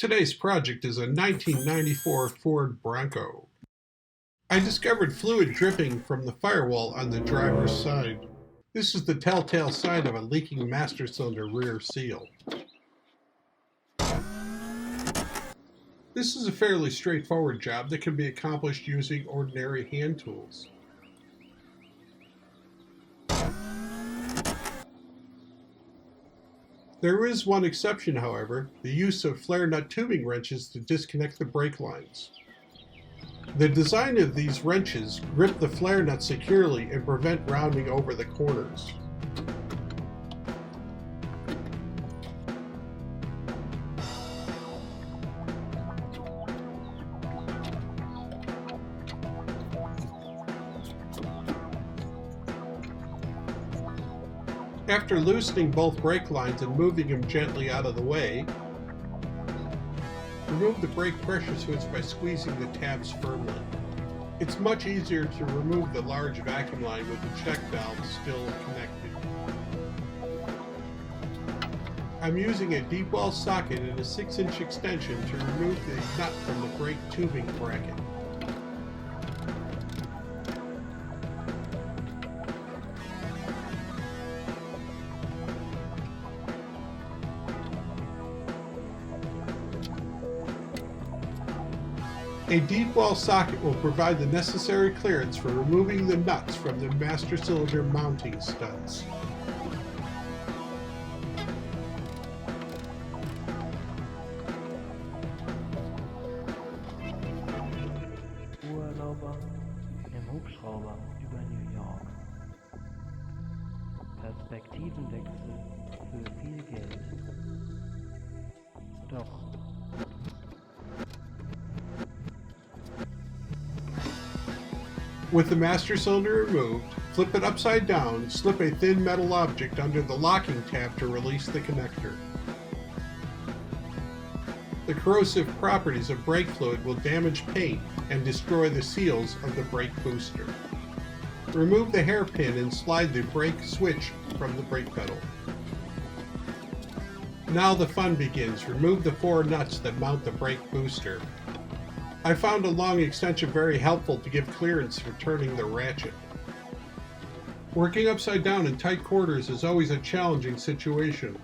Today's project is a 1994 Ford Bronco. I discovered fluid dripping from the firewall on the driver's side. This is the telltale sign of a leaking master cylinder rear seal. This is a fairly straightforward job that can be accomplished using ordinary hand tools. There is one exception, however, the use of flare nut tubing wrenches to disconnect the brake lines. The design of these wrenches grip the flare nut securely and prevent rounding over the corners. After loosening both brake lines and moving them gently out of the way, remove the brake pressure switch by squeezing the tabs firmly. It's much easier to remove the large vacuum line with the check valve still connected. I'm using a deep well socket and a 6-inch extension to remove the nut from the brake tubing bracket. A deep well socket will provide the necessary clearance for removing the nuts from the master cylinder mounting studs. Urlauber im Hubschrauber über New York. Perspektivenwechsel für viel Geld. Doch. With the master cylinder removed, flip it upside down, slip a thin metal object under the locking tab to release the connector. The corrosive properties of brake fluid will damage paint and destroy the seals of the brake booster. Remove the hairpin and slide the brake switch from the brake pedal. Now the fun begins. Remove the 4 nuts that mount the brake booster. I found a long extension very helpful to give clearance for turning the ratchet. Working upside down in tight quarters is always a challenging situation,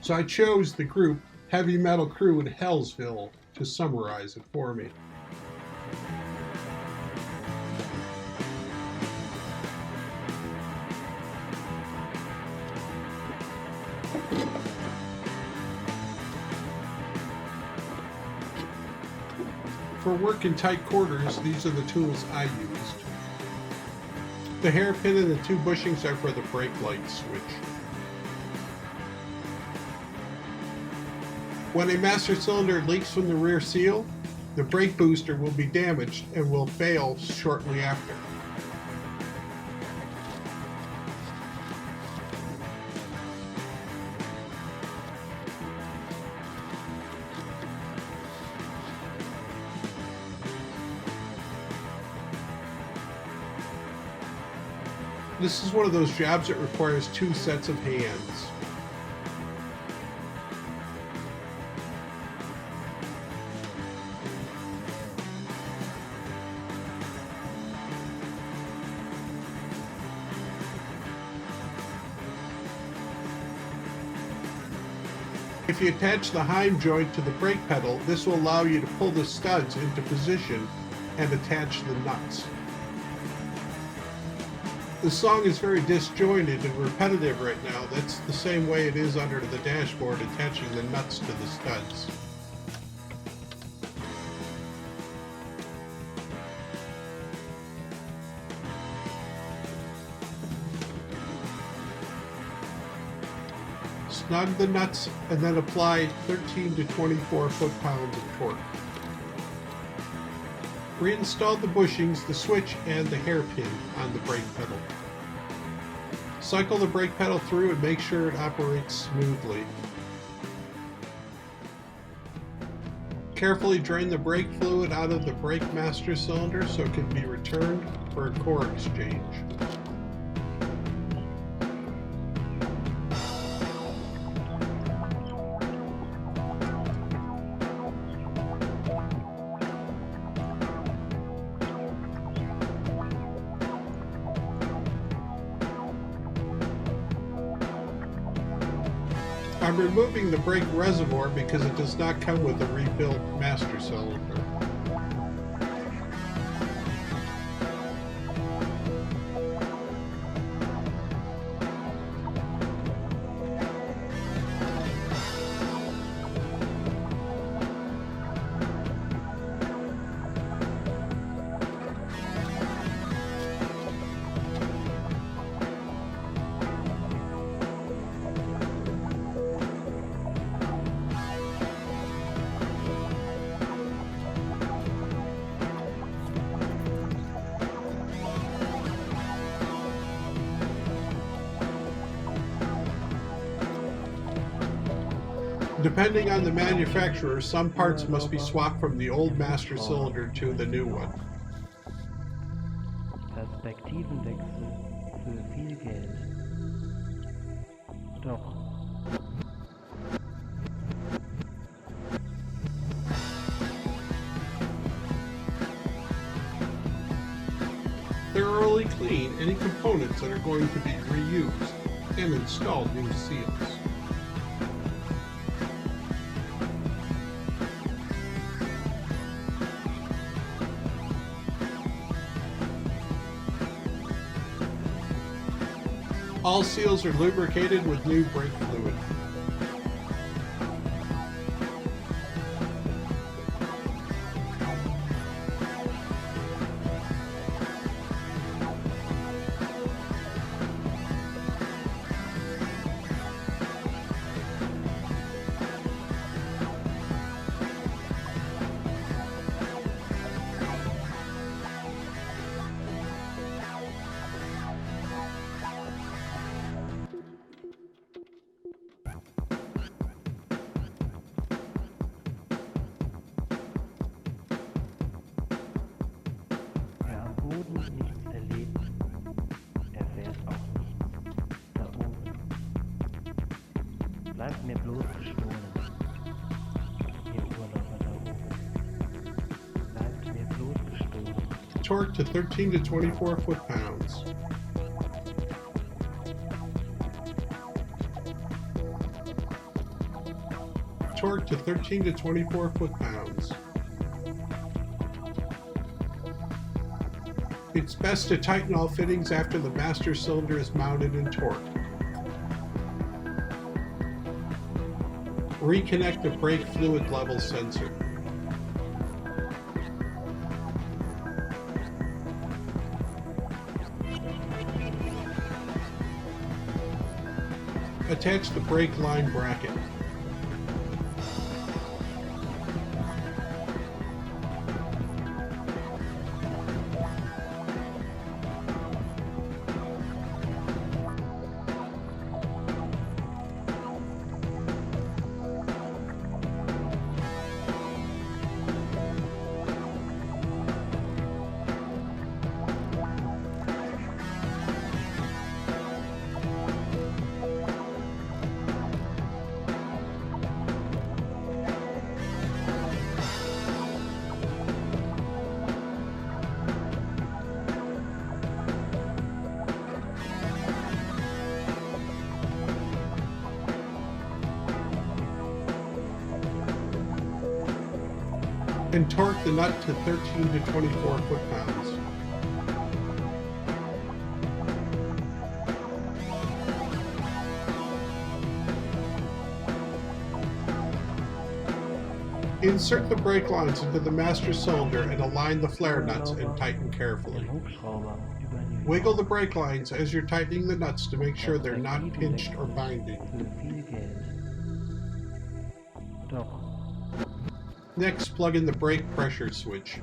so I chose the group Heavy Metal Crew in Hellsville to summarize it for me. For work in tight quarters, these are the tools I used. The hairpin and the 2 bushings are for the brake light switch. When a master cylinder leaks from the rear seal, the brake booster will be damaged and will fail shortly after. This is one of those jobs that requires 2 sets of hands. If you attach the Heim joint to the brake pedal, this will allow you to pull the studs into position and attach the nuts. The song is very disjointed and repetitive right now. That's the same way it is under the dashboard, attaching the nuts to the studs. Snug the nuts and then apply 13 to 24 foot-pounds of torque. Reinstall the bushings, the switch, and the hairpin on the brake pedal. Cycle the brake pedal through and make sure it operates smoothly. Carefully drain the brake fluid out of the brake master cylinder so it can be returned for a core exchange. I'm removing the brake reservoir because it does not come with a rebuilt master cylinder. Depending on the manufacturer, some parts must be swapped from the old master cylinder to the new one. Perspektivenwechsel für viel Geld. Doch. Thoroughly clean any components that are going to be reused and install new seals. All seals are lubricated with new brake fluid. Wer am Boden nichts erlebt, erfährt auch nichts da oben. Bleibt mir bloß gestohlen, ihr Urlauber da oben. Bleibt mir bloß gestohlen. Torque to 13 to 24 foot-pounds. Torque to 13 to 24 foot-pounds. It's best to tighten all fittings after the master cylinder is mounted and torqued. Reconnect the brake fluid level sensor. Attach the brake line bracket. And torque the nut to 13 to 24 foot-pounds. Insert the brake lines into the master cylinder and align the flare nuts and tighten carefully. Im Hubschrauber über New York. Wiggle the brake lines as you're tightening the nuts to make sure they're not pinched or binding. Für viel Geld. Doch. Next, plug in the brake pressure switch.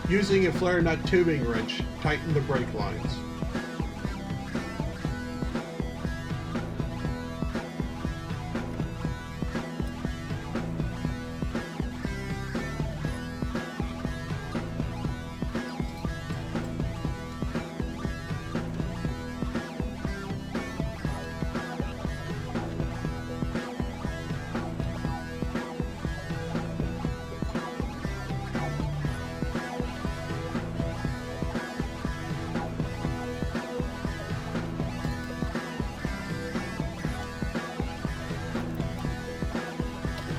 Using a flare nut tubing wrench, tighten the brake lines.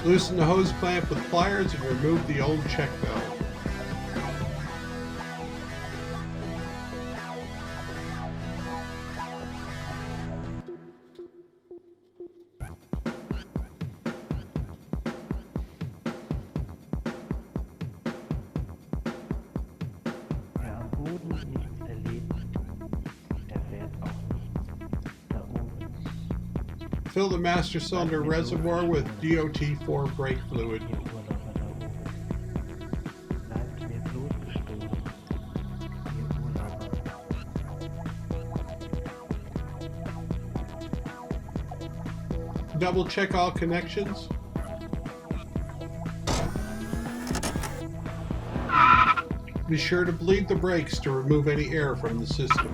Loosen the hose clamp with pliers and remove the old check valve. Ja, am Boden nichts erlebt. Er fährt auch nicht da oben. Fill the master cylinder reservoir with DOT4 brake fluid. Ihr Urlauber da oben. Bleibt mir bloß gestohlen. Ihr Urlauber. Double check all connections. Be sure to bleed the brakes to remove any air from the system.